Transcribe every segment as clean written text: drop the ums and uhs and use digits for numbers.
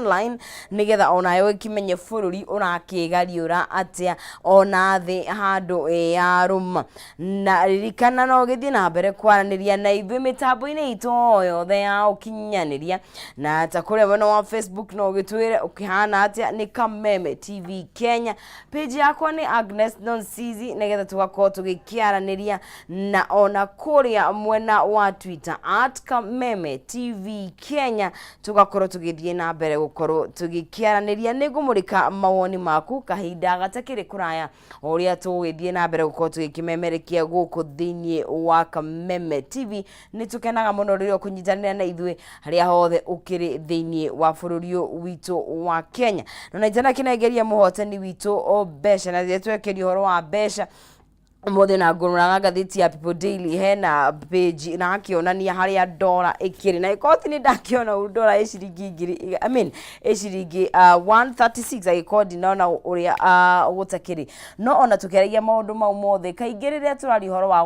online nigetha ona yo kimenye bururi urakigariura atia ona thi handu ya ruma na ririkana no githie na mbere kwaraniria na ithu mitambo-ini itu yothe ya ukinyaniria na ta kuria wena wa Facebook no gitwire ukihana atia ni Kameme TV Kenya. Page yakwa ni Agnes Nonsizi nigetha tugakorwo tugikiaraniria na ona kuria mwena wa Twitter @Kameme TV Kenya tugakorwo tugithie na mbere gukorwo tugikiaraniria nigumurika mawoni maku kahinda gatakiri kuraya uria tugithie na mbere gukorwo tugikimemerekia guku thiini wa Kameme TV ni tukenaga muno ririo kunyitanira na ithui haria hothe ukiri thiini wa bururi witu wa Kenya na njana kinegeria muhotani witu o besha na twekeri horo wa besha mothe na ngururaga gatheti ya People Daily hena page na akionania haria dola ikiri na ikoti ni ndakiona dola eciringi ngiri eciringi 136 agikodi nona uria gutakiri no ona tukeragia maundu mau mothe kaingĩ rĩrĩa turari horo wa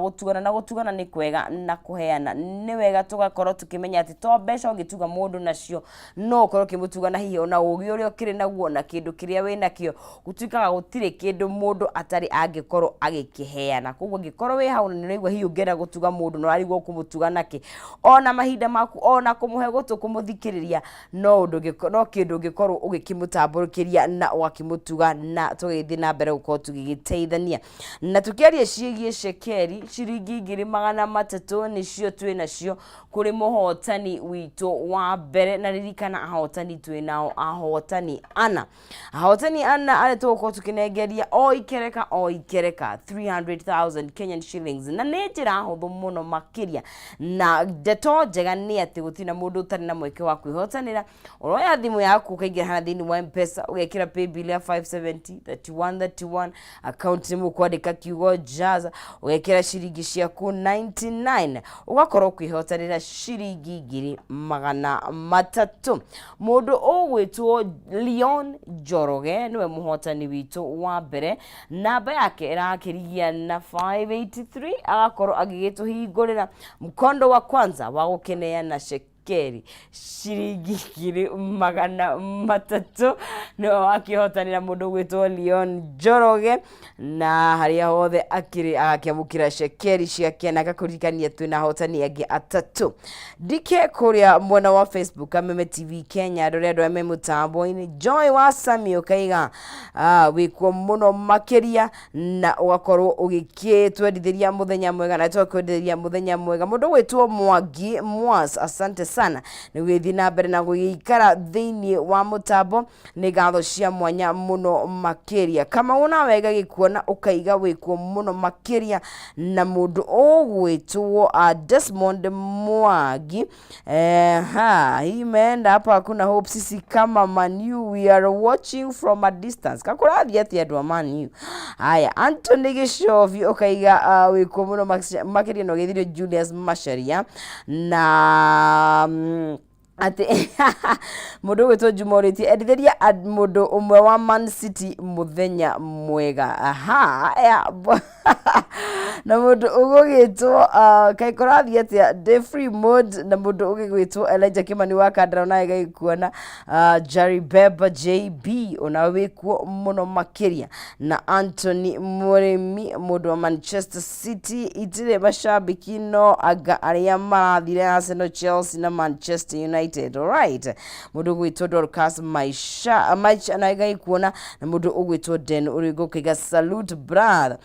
gutugana ni kwega na kuheana ni wega tugakorwo tukimenya ati to mbeca ungituga mundu nacio no ukorwo kimutugana hihi ona ugi uria ukiri naguo na kindu kiria wina kio gutuikaga gutire kindu mundu atari angikorwo agikihe na koguo ngikorwo we hau ni raigwa hiyo ngera gutuga mundu no arigwo kumutuga nake ona mahinda maku ona kumuhe gutu kumuthikiriria no kindu ngikorwo ugikimutamburukiria na wakimutuga na tugithii na mbere gukorwo tugigiteithania na tukiaria ciigie shekeri ciringi 300 nicio twi nacio kuri muhotani witu wa mbere na ririkana ahotani twi nao ahotani ana ale tugukorwo tukinegeria o ikereka 300,000 Kenyan shillings na netira huthu muno makiria na deto njega ni ati gutina mundu utari na mweke wa kwihotanira uroya thimu yaku kaingira hana thini wa M-Pesa ugekira pay bill ya 570 account nimu kwandika kiugo jaza ugekira shiringi ciaku 99 ugakorwo kwihotanira shiringi 300 mundu ugwitwo Leon Joroge niwe muhotani witu wa mbere namba yake irakirigia na 583 agakorwo agigituhingurira mkondo wa kwanza wa gukenea na shekeri shiringi 300 no akihotanira mundu gwitwo Leon Joroge na haria hothe akiri agakiamukira shekeri ciake na gakurikania twina hotani angi atatu dike kuria mwena wa Facebook Kameme TV Kenya ndoredo ya memutambo-ini Joy wa Samio kaiga wikuo muno makiria na ugakorwo ugikitwendithiria muthenya mwega na twakwenderia muthenya mwega mundu gwitwo Mwangi Mwas asante sana ni withi na mbere na guikara thiini wa mutambo ni gatho cia mwanya muno makiria kama una wega gikuona ukaiga wikuo muno makiria na mundu ugwitwo Desmond Mwangi imeenda hapa hakuna hope sisi kama Manu we are watching from a distance kakurathi ati andwa Manu haya Anthony Gishovi ukaiga wikuo muno makiria no githirio Julius Masharia na ati mundu gwitwo Jumoriti edithiria mundu umwe wa Man City muthenya mwega na mundu ugugitwo kaikorathi atia the free mode na mundu ugigwitwo Elijah Kimani wa Kandara na igaikuona Jerry Beba JB ona wikuo muno makiria na Anthony Muremi mundu wa Manchester City itire mashabiki no aga aria marathire Arsenal, Chelsea na Manchester United. Alright, mundu gwitwo Dorcas Maisha na igaikuona na mundu ugwitwo Den urigo kiga salute brother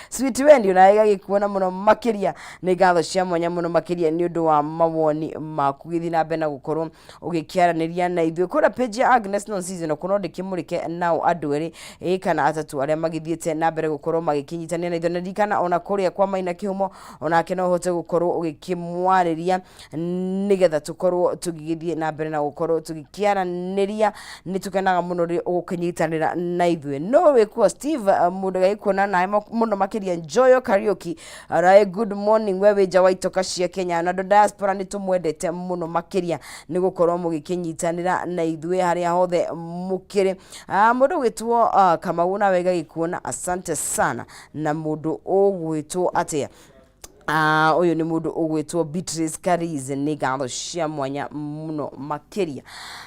sweet wendi na igagikuona muno makiria ni gatho cia mwanya muno makiria ni undu wa mawoni maku githi na bena gukorwo ugikiaraniria na ithuĩ kura page ya Agnes Nonsizi no kuno ndikimurike nao andu eri kana atatu aria magithiete na mbere gukorwo magikinyitania na ithuĩ na ndikana ona kuria kwa Maina Kihumo ona kena hote gukorwo ugikimwariria nigetha tukorwo tugigithie na mbere na gukorwo tugikiaraniria ni tukenaga muno ri ugukinyitanira na ithuĩ no wikuo Steve mundu gaikuona nae muno makiria Joyo Karaoke arae good morning wewe jawaitoka cia Kenya na diaspora ni tumwendete muno makiria ni gukorwo mugikinyitanira na ithuĩ haria hothe mukiri mundu gwitwo kama una wega gikuona asante sana na mundu ugwitwo atia uyu ni mundu ugwitwo Beatrice Karize ni ngatho cia mwanya muno makiria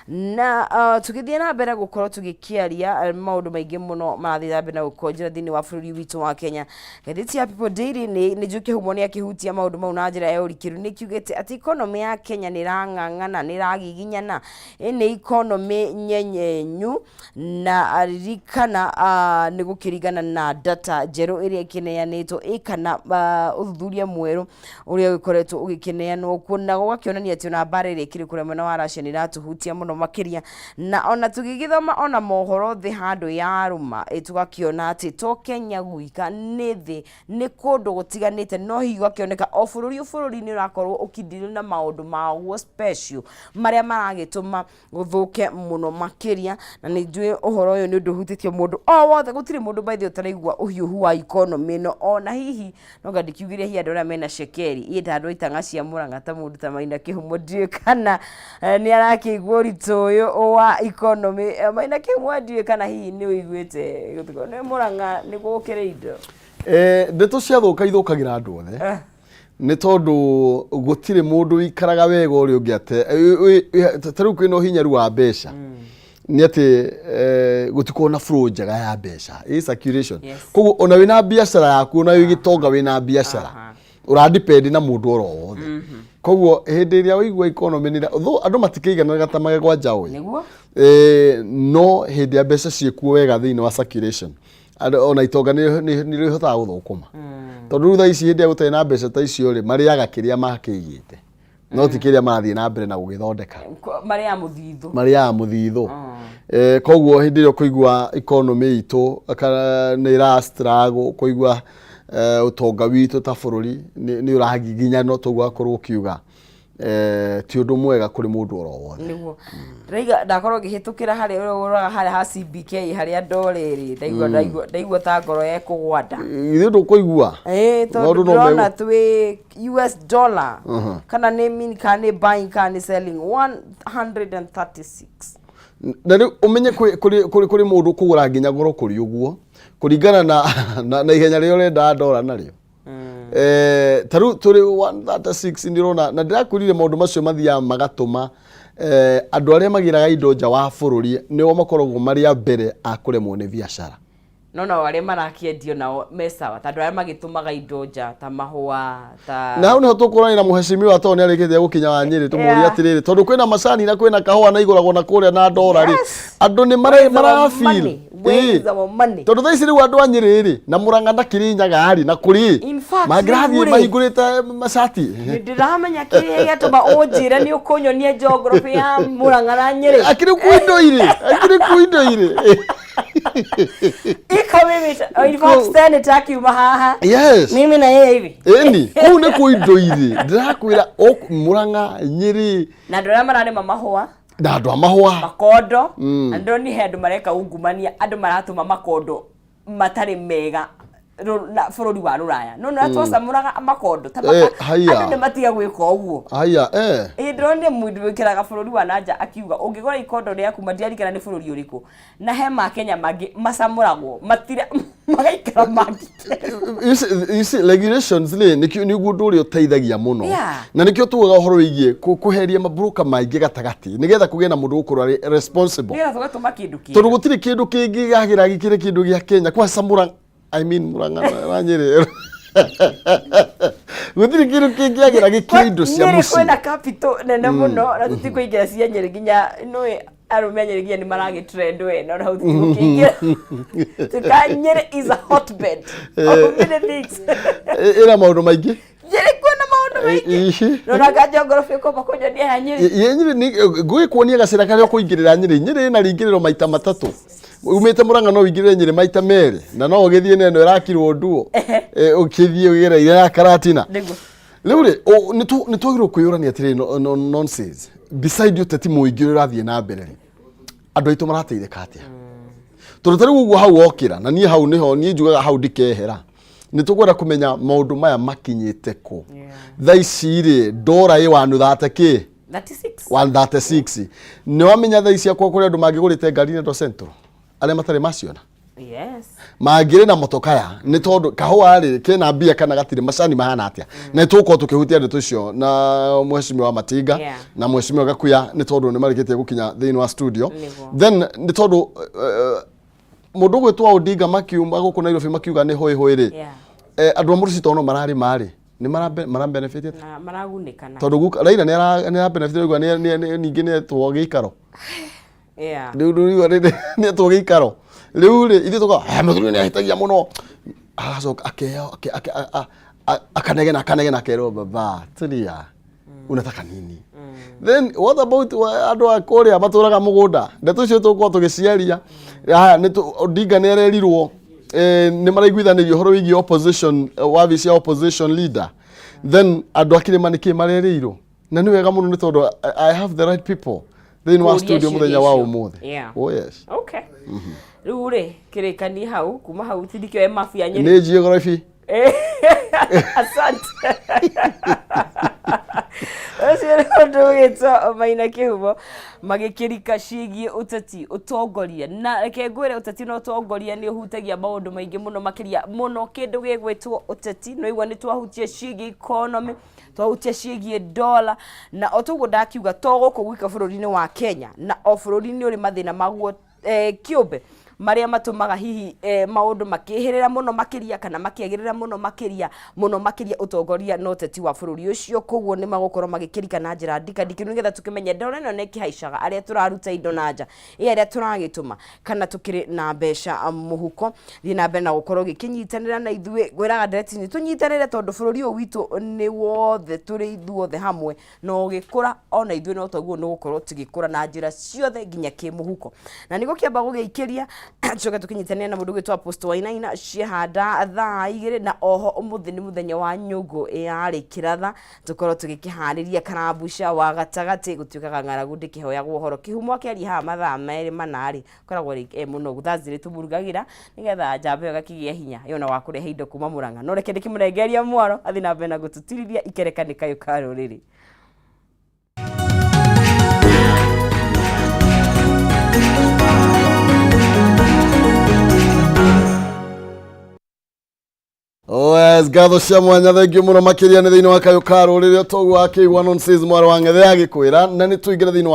na tugithie na mbere gukorwo tugikiaria maundu maingi muno marathie na mbere gukonjera thini wa bururi witu wa Kenya. Gatheti ya People Daily ni njuke humo ni akihutia maundu mau na njira ya urikiru ni kiugete ati economy ya Kenya ni rang'ang'ana ni ragiginyana ni economy nyenyenyu na aririkana ni gukirigana na data jeru iria kineanitwo ikana uthuthuria mweru uria wikoretwo ugikineanwo kuna gwakionania ati ona bara iria kiri kure mwena wa Russia ni ratuhutia muno makiria na ona tugigithoma ona mohoro thi handu ya ruma tugakiona ati to Kenya guika ni thi ni kundu gutiganite no higo akioneka o bururi ni urakorwo ukindire na maundu mawo special maria maragituma guthuke muno makiria na ni njui uhoro uyu ni undu hutitio mundu o wothe gutire mundu by the utaraigwa uhiuhu wa economy no ona hihi no gandikiugire hi andora mena shekeri ita itanga cia Murang'a ta mundu ta Maina Kihumo ndiye kana ni arakigwo ritoyo wa economy Maina Kihumo ndiye kana hihi ni uiguite gutiko ni Murang'a ni gukire indo ndeto cia thuka ithukagira andu othe ni tondu gutire mundu ikaraga wega uri ungiate taru kwino hinyaru wa besha ni ati gutiko na flow njega ya besha circulation koguo ona wina biashara yaku ona wigitonga wina biashara uradepend na mundu oro wothe koguo hindi iria wigwa economy ni andu matikigana ta magegwa njawe niguo no hindi ya besha ciekuo wega thini wa circulation ona itonga ni rihota guthukuma tondu rutha ici hindi ya gutari na besha ta icio ri mariaga kiria makigite no tikiria marathie na mbere na gugithondeka maria muthithu koguo hindi rio kuigwa economy itu ni ra struggle kuigwa utonga witu ta bururi ni uragiginya no tugwa korwo kiuga ti undu mwega kuri mundu oro wothe niguo reiga ndakorwo gihitukira hari uraga hari ha CBK hari andoreri ndaigwa ta ngoro ye kugwanda ithu ndukuigua tondu ndona twi US dollar kana ni mean kana buying kana selling 136 na umenye kuri mundu kugura nginya goro kuri uguo kuringana na ihenya rio renda dollar nario taru turi 136 ndirona na ndirakurire maundu macio mathia magatuma andu aria magiraga indo nja wa bururi niwo makoragwo maria mbere akuremwo ni biashara no wale marakiendio nao mesawa tondu aria magitumaga indo nja ta mahua ta na niho tukurani na muheshimiwa wa toni arikite gukinya wa Nyeri tumuria atiriri tondu kwina macani na kwina kahua na iguragwo na kuria na dollar ri andu ni marafeel tondu thaiciri wa andu a Nyeri ri na Murang'a na Kirinyaga ari na kuri magrathi mahingurite macati ndiramenya kiri yatuma unjire ni ukunyonie geography ya Murang'a na Nyeri akiri kuindo ire Kameme in fact stand attack you mahaha yes mimi na yeye hivi eni ku ne kuindo ire ndirakwira Murang'a Nyeri na ndora marane mahua na andu amahua makondo andu ni hendu mareka ungumania andu maratuma makondo matari mega na bururi wa Ruraya no atwasa Murang'a makondo tabaka andu ni matiga gwika uguo haya ndrone mundu wikiraga bururi wa nanja akiuga ungigora ikondo riaku matiarikana ni bururi uriku na hema Kenya magi macamuragwo matira magaikara magi isi regulations ni gundu uri uteithagia muno na nikio tugaga horo wigie kuheria mabroka maingi gatagati nigetha kuge na mundu ukuru responsible ngira tugatuma kindu kingi tondu gutiri kindu kingi gagira gikire kindu gia Kenya kwa Samurang I mean Murang'a na Nyeri gutiri kindu kingi gagira gikindo cia muci kwena capital nene muno na tutikuingira cia Nyeri ginya noi arume Nyeri ginya ni maragi trend we no how tukingira tuka Nyeri is a hotbed of many things ira maundu maingi Nyeri kwena maundu maingi no na geography ko bakonyo ni ha Nyeri Nyeri ni gwikuonia gacira kario kuingirira Nyeri na ringiriro maita matatu umete Murang'a no wingirire Nyeri maita meri na no ugithie neno irakirwo nduo ukithie ugira ira karatina riu ri ni twagirwo kuyurania atiri nonsense beside you tati muingiro rathie na mbere andu aitu marateithika atia tondu tari uguo hau okira na nie hau niho nie njugaga hau ndikehera ni tukwenda kumenya maundu maya makinyite ku thaici ri ndora i wanu thate ki 136 ni wamenya thaici akwa kuri andu mangigurite ngari ndo central aria matare maciona Yes. Magire na motokaya ni tondu kahua ri kena mbia kana gatire macani mahana atia na tuko tukihutia ndeto icio na mheshimiwa Matiga na mheshimiwa Gakuya ni tondu ni marikite gukinya thini wa studio then ni tondu mundu gwitwa Odinga makiuma guku Nairobi makiuga ni hoi hoi ri andu amuru citono marari mari ni mara benefit na maragunikana tondu Raila ni ara benefit gwa ni ningi ni etwo gikaro ni etwo gikaro riu ri ithu tuko muthuri ni ahitagia muno agacoka akeo akanegena kero baba tulia unataka nini then what about andu akuria maturaga mugunda ndeto cio tuko tugiciaria ni Odinga ni arerirwo ni maraiguithanirio horo wigi opposition wavicia opposition leader then andu akire maniki marerirwo na ni wega muno ni tondu I have the right people then wa studio muthenya wa umuthi oh yes okay riu ri kirikani hau kuma hau tidikio mafia nyeri ni geography asante Ndo maina kihumo magikirika cigie uteti utongoria na reke ngwire uteti no utongoria ni uhutagia maundu maingi muno makiria muno kindu gigwitwo uteti no igwa ni twahutie cigie economy twahutie cigie dollar na otugo ndakiuga togo kugwika bururi-ini wa Kenya na o bururi-ini uri mathina maguo kiumbe maria matumaga hihi maundu makihirira muno makiria kana makiagirira muno makiria utongoria no teti wa bururi ucio koguo ni magukorwo magikirika na njira ndikandiki nigetha tukimenye ndona no nekihaicaga aria turaruta indo na nja aria turagituma kana tukiri na mbeca muhuko thina mbere na gukorwo gikinyitanira na ithue gwiraga ndeti ni tunyitanire tondu bururi uyu witu ni wothe turi ithuothe hamwe no gikura ona ithue no taguo no gukorwo tigikura na njira ciothe nginya kimuhuko na niguo kiamba gugiikiria choka tukinyitania na mundu gwitwa Apostle Wainaina cihanda thaa igiri na oho umuthi ni muthenya wa nyugo yari kiratha tukorwo tugikihariria karabusha wa gatagati gutiukaga ng'aragu ndikihoyagwo horo kihumo akiari ha mathaa meri manari koragwo ri muno guthazire tumurugagira nigetha njamba gakigia hinya yona wa kurehe indo kuma Murang'a no reke ndikimurengeria mwaro athi na mbere na gututiriria ikerekanika yukaro riri Yes, gatho cia mwanya thengiũ mũno makĩria nĩ thĩinĩ wa kayũ ka rũrĩrĩ toguo akĩigua nonsense mwaro wa ng'ethe agikwĩra na nĩ tũingĩre thĩinĩ